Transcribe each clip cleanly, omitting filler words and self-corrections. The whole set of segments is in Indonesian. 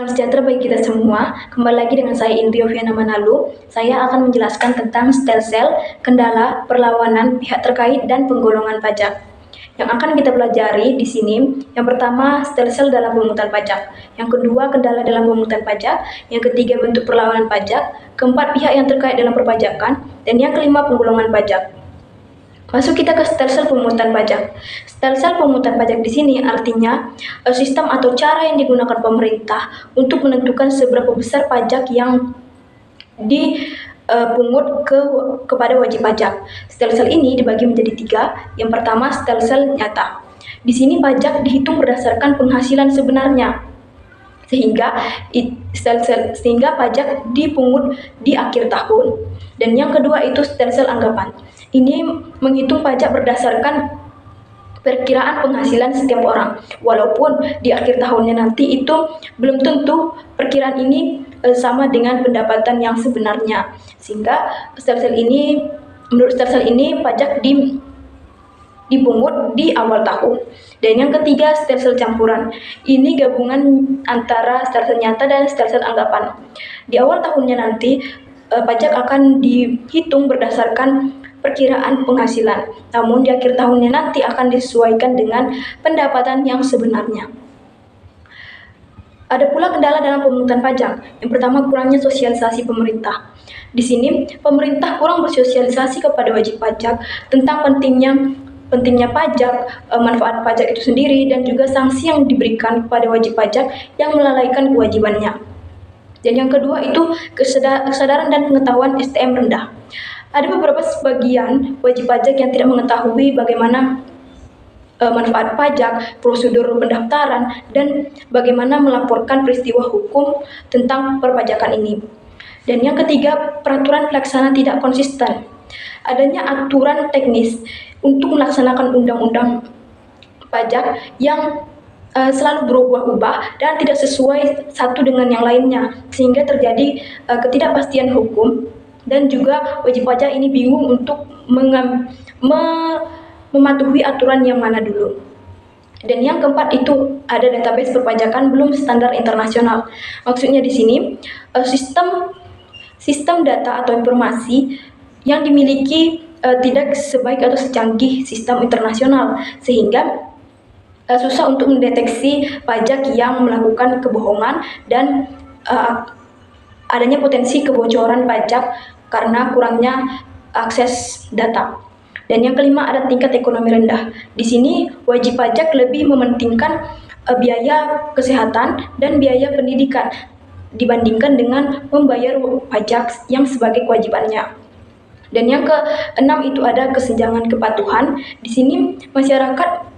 Salam sejahtera bagi kita semua. Kembali lagi dengan saya Indri Oviana Manalu. Saya akan menjelaskan tentang stelsel, kendala, perlawanan, pihak terkait, dan penggolongan pajak. Yang akan kita pelajari di sini, yang pertama stelsel dalam pemungutan pajak, yang kedua kendala dalam pemungutan pajak, yang ketiga bentuk perlawanan pajak, keempat pihak yang terkait dalam perpajakan, dan yang kelima penggolongan pajak. Masuk kita ke stelsel pemungutan pajak. Stelsel pemungutan pajak di sini artinya sistem atau cara yang digunakan pemerintah untuk menentukan seberapa besar pajak yang dipungut kepada wajib pajak. Stelsel ini dibagi menjadi tiga. Yang pertama stelsel nyata. Di sini pajak dihitung berdasarkan penghasilan sebenarnya, sehingga pajak dipungut di akhir tahun. Dan yang kedua itu stelsel anggapan. Ini menghitung pajak berdasarkan perkiraan penghasilan setiap orang, walaupun di akhir tahunnya nanti itu belum tentu perkiraan ini sama dengan pendapatan yang sebenarnya, sehingga menurut stelsel ini pajak dipungut di awal tahun. Dan yang ketiga stelsel campuran. Ini gabungan antara stelsel nyata dan stelsel anggapan. Di awal tahunnya nanti pajak akan dihitung berdasarkan perkiraan penghasilan, namun di akhir tahunnya nanti akan disesuaikan dengan pendapatan yang sebenarnya. Ada pula kendala dalam pemungutan pajak. Yang pertama, kurangnya sosialisasi pemerintah. Di sini pemerintah kurang bersosialisasi kepada wajib pajak tentang pentingnya pajak, manfaat pajak itu sendiri, dan juga sanksi yang diberikan kepada wajib pajak yang melalaikan kewajibannya. Dan yang kedua itu kesadaran dan pengetahuan STM rendah. Ada beberapa sebagian wajib pajak yang tidak mengetahui bagaimana manfaat pajak, prosedur pendaftaran, dan bagaimana melaporkan peristiwa hukum tentang perpajakan ini. Dan yang ketiga, peraturan pelaksana tidak konsisten. Adanya aturan teknis untuk melaksanakan undang-undang pajak yang selalu berubah-ubah dan tidak sesuai satu dengan yang lainnya, sehingga terjadi ketidakpastian hukum, dan juga wajib pajak ini bingung untuk mematuhi aturan yang mana dulu. Dan yang keempat itu ada database perpajakan belum standar internasional. Maksudnya di sini sistem data atau informasi yang dimiliki tidak sebaik atau secanggih sistem internasional, sehingga susah untuk mendeteksi pajak yang melakukan kebohongan dan adanya potensi kebocoran pajak karena kurangnya akses data. Dan yang kelima ada tingkat ekonomi rendah. Di sini wajib pajak lebih mementingkan biaya kesehatan dan biaya pendidikan dibandingkan dengan membayar pajak yang sebagai kewajibannya. Dan yang keenam itu ada kesenjangan kepatuhan. Di sini masyarakat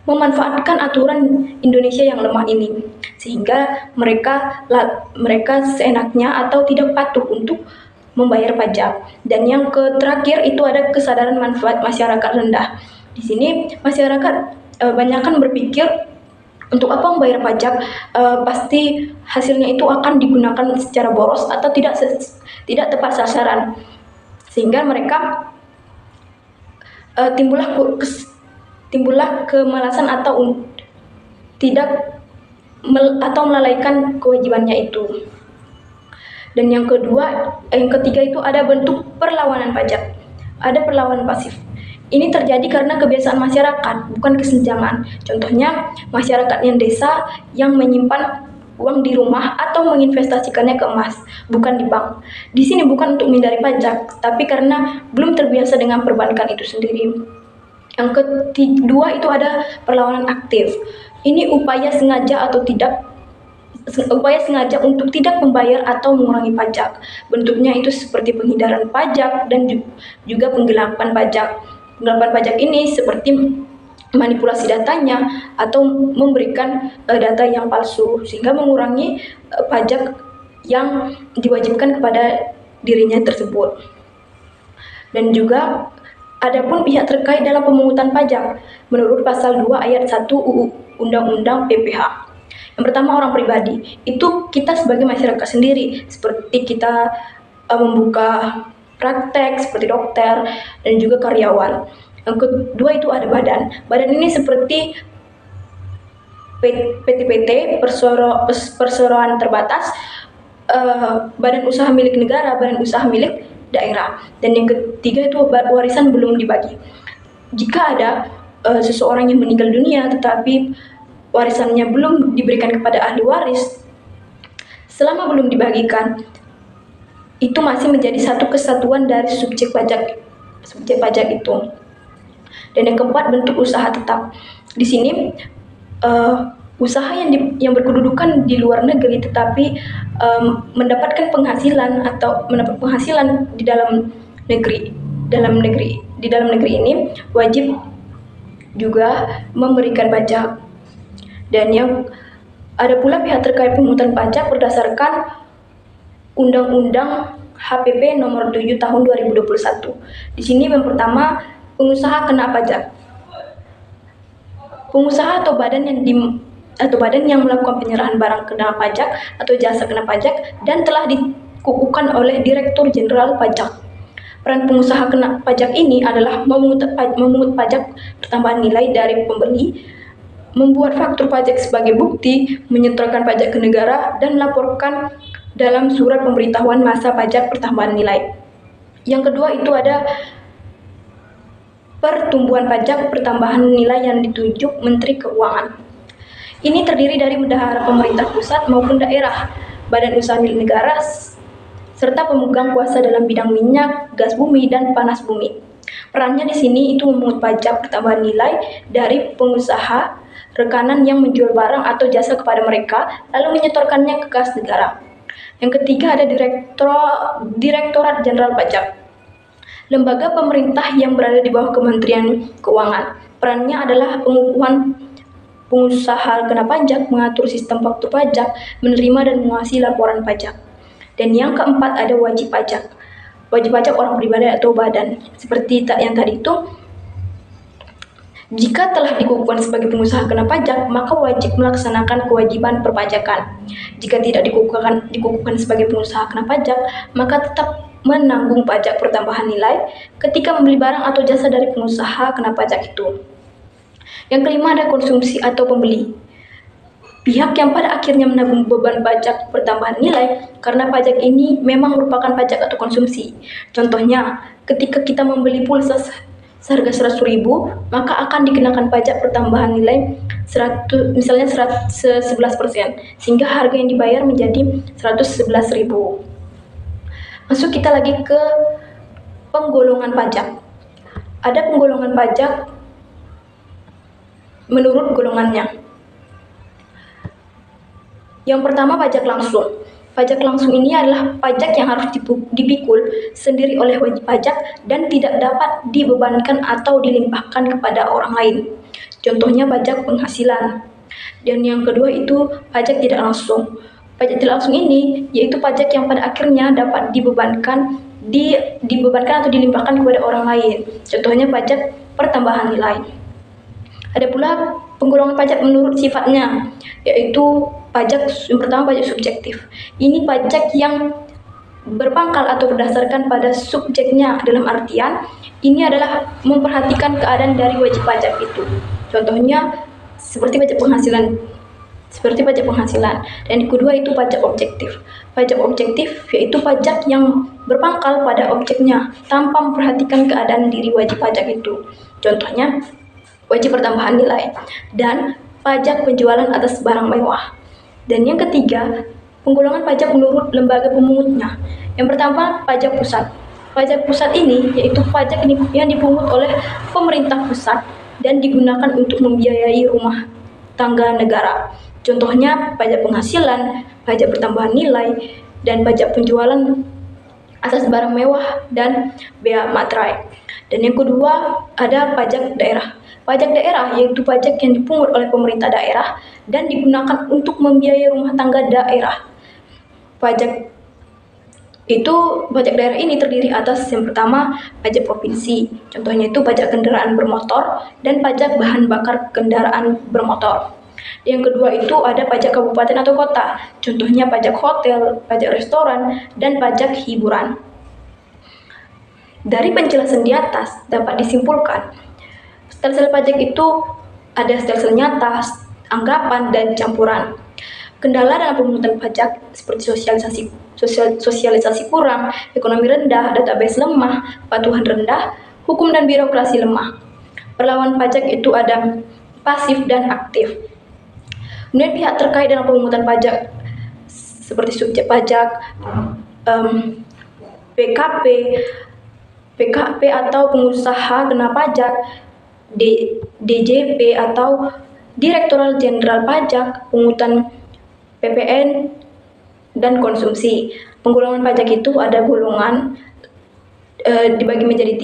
memanfaatkan aturan Indonesia yang lemah ini, sehingga mereka seenaknya atau tidak patuh untuk membayar pajak. Dan yang terakhir itu ada kesadaran manfaat masyarakat rendah. Di sini masyarakat banyakkan berpikir untuk apa membayar pajak, pasti hasilnya itu akan digunakan secara boros atau tidak tepat sasaran, sehingga mereka timbullah kemalasan atau melalaikan kewajibannya itu. Dan yang ketiga itu ada bentuk perlawanan pajak. Ada perlawanan pasif. Ini terjadi karena kebiasaan masyarakat, bukan kesenjangan. Contohnya masyarakat yang desa yang menyimpan uang di rumah atau menginvestasikannya ke emas, bukan di bank. Di sini bukan untuk menghindari pajak, tapi karena belum terbiasa dengan perbankan itu sendiri. Yang kedua itu ada perlawanan aktif. Ini upaya sengaja untuk tidak membayar atau mengurangi pajak. Bentuknya itu seperti penghindaran pajak dan juga penggelapan pajak. Penggelapan pajak ini seperti manipulasi datanya atau memberikan data yang palsu, sehingga mengurangi pajak yang diwajibkan kepada dirinya tersebut. Dan juga adapun pihak terkait dalam pemungutan pajak menurut pasal 2 ayat 1 UU Undang-Undang PPH. Yang pertama orang pribadi, itu kita sebagai masyarakat sendiri, seperti kita membuka praktek seperti dokter dan juga karyawan. Yang kedua itu ada badan. Badan ini seperti PT-PT, perseroan terbatas, badan usaha milik negara, badan usaha milik daerah. Dan yang ketiga itu warisan belum dibagi. Jika ada seseorang yang meninggal dunia tetapi warisannya belum diberikan kepada ahli waris, selama belum dibagikan, itu masih menjadi satu kesatuan dari subjek pajak itu. Dan yang keempat, bentuk usaha tetap. Di sini usaha yang berkedudukan di luar negeri tetapi mendapatkan penghasilan di dalam negeri. Di dalam negeri ini wajib juga memberikan pajak. Dan yang ada pula pihak terkait pemungutan pajak berdasarkan Undang-Undang HPP Nomor 7 Tahun 2021. Di sini yang pertama, pengusaha kena pajak. Pengusaha atau badan yang melakukan penyerahan barang kena pajak atau jasa kena pajak dan telah dikukuhkan oleh Direktur Jenderal Pajak. Peran pengusaha kena pajak ini adalah memungut pajak pertambahan nilai dari pembeli, membuat faktur pajak sebagai bukti, menyetorkan pajak ke negara, dan melaporkan dalam surat pemberitahuan masa pajak pertambahan nilai. Yang kedua itu ada pertumbuhan pajak pertambahan nilai yang ditunjuk Menteri Keuangan. Ini terdiri dari bendahara pemerintah pusat maupun daerah, badan usaha milik negara, serta pemegang kuasa dalam bidang minyak, gas bumi, dan panas bumi. Perannya di sini itu memungut pajak pertambahan nilai dari pengusaha rekanan yang menjual barang atau jasa kepada mereka, lalu menyetorkannya ke kas negara. Yang ketiga ada Direktorat Jenderal Pajak, lembaga pemerintah yang berada di bawah Kementerian Keuangan. Perannya adalah pengukuhan pengusaha kena pajak, mengatur sistem faktur pajak, menerima dan mengawasi laporan pajak. Dan yang keempat ada wajib pajak. Wajib pajak orang pribadi atau badan. Seperti yang tadi itu, jika telah dikukuhkan sebagai pengusaha kena pajak, maka wajib melaksanakan kewajiban perpajakan. Jika tidak dikukuhkan sebagai pengusaha kena pajak, maka tetap menanggung pajak pertambahan nilai ketika membeli barang atau jasa dari pengusaha kena pajak itu. Yang kelima ada konsumsi atau pembeli. Pihak yang pada akhirnya menanggung beban pajak pertambahan nilai karena pajak ini memang merupakan pajak atau konsumsi. Contohnya, ketika kita membeli pulsa seharga 100.000, maka akan dikenakan pajak pertambahan nilai 11%, sehingga harga yang dibayar menjadi 111.000. Masuk kita lagi ke penggolongan pajak. Ada penggolongan pajak menurut golongannya. Yang pertama, pajak langsung. Pajak langsung ini adalah pajak yang harus dipikul sendiri oleh wajib pajak dan tidak dapat dibebankan atau dilimpahkan kepada orang lain. Contohnya pajak penghasilan. Dan yang kedua itu pajak tidak langsung. Pajak tidak langsung ini yaitu pajak yang pada akhirnya dapat dibebankan atau dilimpahkan kepada orang lain. Contohnya pajak pertambahan nilai. Ada pula penggolongan pajak menurut sifatnya, yaitu yang pertama pajak subjektif. Ini pajak yang berpangkal atau berdasarkan pada subjeknya, dalam artian ini adalah memperhatikan keadaan dari wajib pajak itu. Contohnya seperti pajak penghasilan. Dan yang kedua itu pajak objektif. Pajak objektif yaitu pajak yang berpangkal pada objeknya tanpa memperhatikan keadaan diri wajib pajak itu. Contohnya wajib pertambahan nilai dan pajak penjualan atas barang mewah. Dan yang ketiga, penggolongan pajak menurut lembaga pemungutnya. Yang pertama, pajak pusat. Pajak pusat ini yaitu pajak yang dipungut oleh pemerintah pusat dan digunakan untuk membiayai rumah tangga negara. Contohnya pajak penghasilan, pajak pertambahan nilai, dan pajak penjualan atas barang mewah dan bea materai. Dan yang kedua ada pajak daerah. Pajak daerah yaitu pajak yang dipungut oleh pemerintah daerah dan digunakan untuk membiayai rumah tangga daerah. Pajak daerah ini terdiri atas yang pertama pajak provinsi. Contohnya itu pajak kendaraan bermotor dan pajak bahan bakar kendaraan bermotor. Yang kedua itu ada pajak kabupaten atau kota. Contohnya pajak hotel, pajak restoran, dan pajak hiburan. Dari penjelasan di atas dapat disimpulkan, stelsel pajak itu ada stelsel nyata, anggapan, dan campuran. Kendala dalam pemungutan pajak seperti sosialisasi kurang, ekonomi rendah, database lemah, kepatuhan rendah, hukum dan birokrasi lemah. Perlawanan pajak itu ada pasif dan aktif. Kemudian pihak terkait dalam pemungutan pajak seperti subjek pajak, PKP, PKP atau pengusaha kena pajak, DJP atau Direktorat Jenderal Pajak, pungutan PPN, dan konsumsi. Penggolongan pajak itu ada golongan dibagi menjadi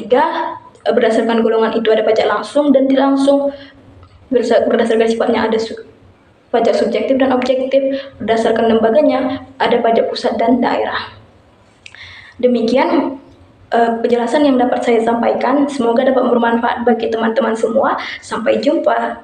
3. Berdasarkan golongan itu ada pajak langsung dan tidak langsung. Berdasarkan sifatnya ada pajak subjektif dan objektif. Berdasarkan lembaganya ada pajak pusat dan daerah. Demikian penjelasan yang dapat saya sampaikan. Semoga dapat bermanfaat bagi teman-teman semua. Sampai jumpa.